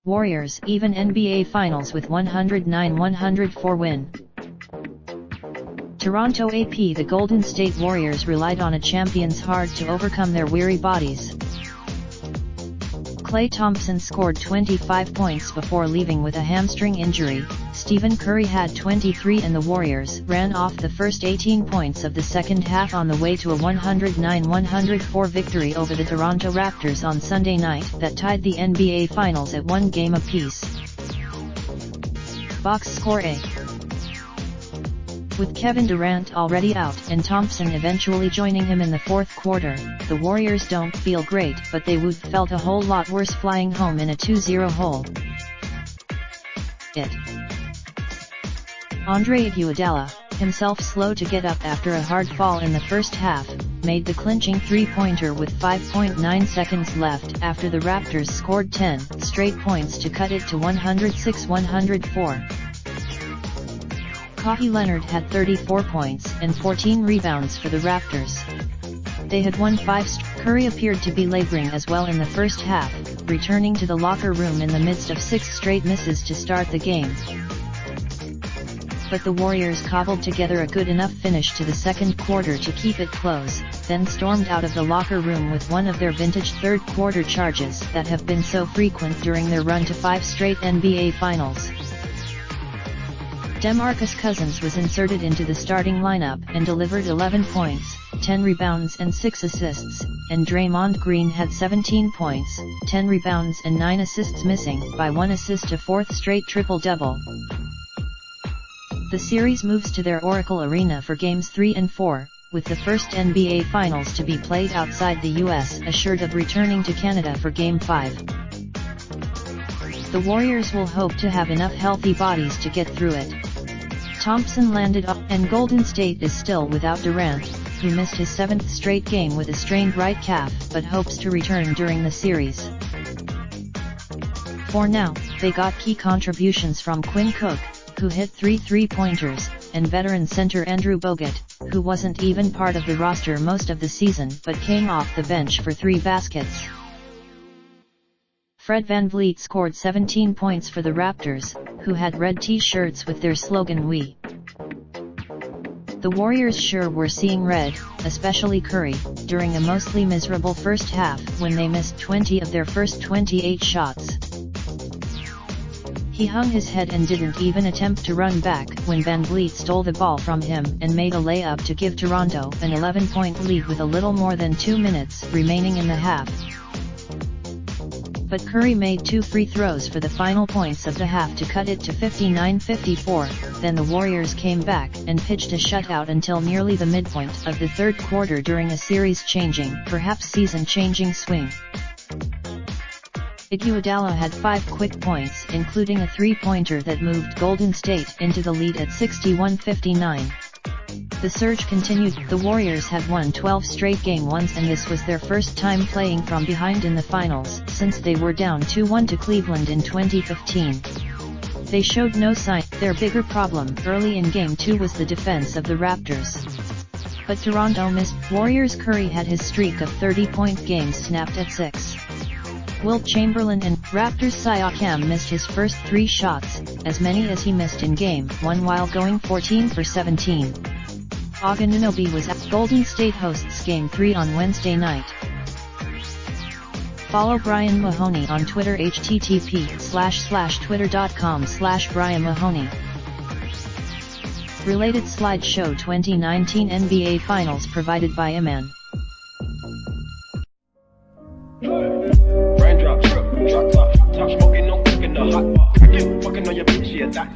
Warriors even NBA Finals with 109-104 win. Toronto AP. The Golden State Warriors relied on a champion's heart to overcome their weary bodies. Klay Thompson scored 25 points before leaving with a hamstring injury. Stephen Curry had 23 and the Warriors ran off the first 18 points of the second half on the way to a 109-104 victory over the Toronto Raptors on Sunday night that tied the NBA Finals at 1 game apiece. Box score A. With Kevin Durant already out and Thompson eventually joining him in the fourth quarter, the Warriors don't feel great, but they would felt a whole lot worse flying home in a 2-0 hole. Andre Iguodala, himself slow to get up after a hard fall in the first half, made the clinching three-pointer with 5.9 seconds left after the Raptors scored 10 straight points to cut it to 106-104. Kawhi Leonard had 34 points and 14 rebounds for the Raptors. They had won 5 straight. Curry appeared to be laboring as well in the first half, returning to the locker room in the midst of 6 straight misses to start the game. But the Warriors cobbled together a good enough finish to the second quarter to keep it close, then stormed out of the locker room with one of their vintage third-quarter charges that have been so frequent during their run to 5 straight NBA Finals. DeMarcus Cousins was inserted into the starting lineup and delivered 11 points, 10 rebounds and 6 assists, and Draymond Green had 17 points, 10 rebounds and 9 assists, missing by 1 assist, a fourth straight triple-double. The series moves to their Oracle Arena for Games 3 and 4, with the first NBA Finals to be played outside the US assured of returning to Canada for Game 5. The Warriors will hope to have enough healthy bodies to get through it. Thompson landed up, and Golden State is still without Durant, who missed his 7th straight game with a strained right calf but hopes to return during the series. For now, they got key contributions from Quinn Cook, who hit 3 3-pointers, and veteran center Andrew Bogut, who wasn't even part of the roster most of the season but came off the bench for 3 baskets. Fred VanVleet scored 17 points for the Raptors, who had red t-shirts with their slogan "We." The Warriors sure were seeing red, especially Curry, during a mostly miserable first half when they missed 20 of their first 28 shots. He hung his head and didn't even attempt to run back when VanVleet stole the ball from him and made a layup to give Toronto an 11-point lead with a little more than 2 minutes remaining in the half. But Curry made 2 free throws for the final points of the half to cut it to 59-54, then the Warriors came back and pitched a shutout until nearly the midpoint of the third quarter during a series-changing, perhaps season-changing swing. Iguodala had 5 quick points, including a 3-pointer that moved Golden State into the lead at 61-59. The surge continued. The Warriors had won 12 straight game ones, and this was their first time playing from behind in the finals since they were down 2-1 to Cleveland in 2015. They showed no sign. Their bigger problem early in Game 2 was the defense of the Raptors. But Toronto missed. Warriors Curry had his streak of 30-point games snapped at 6. Wilt Chamberlain and Raptors Siakam missed his first 3 shots, as many as he missed in Game 1 while going 14 for 17. Anunoby was at. Golden State hosts Game 3 on Wednesday night. Follow Brian Mahoney on Twitter, http://twitter.com/Brian Mahoney. Related slideshow 2019 NBA Finals provided by Iman. Raindrops, drop top, top smoking, no cooking the hot pot. Fucking on your bitch, yeah, that.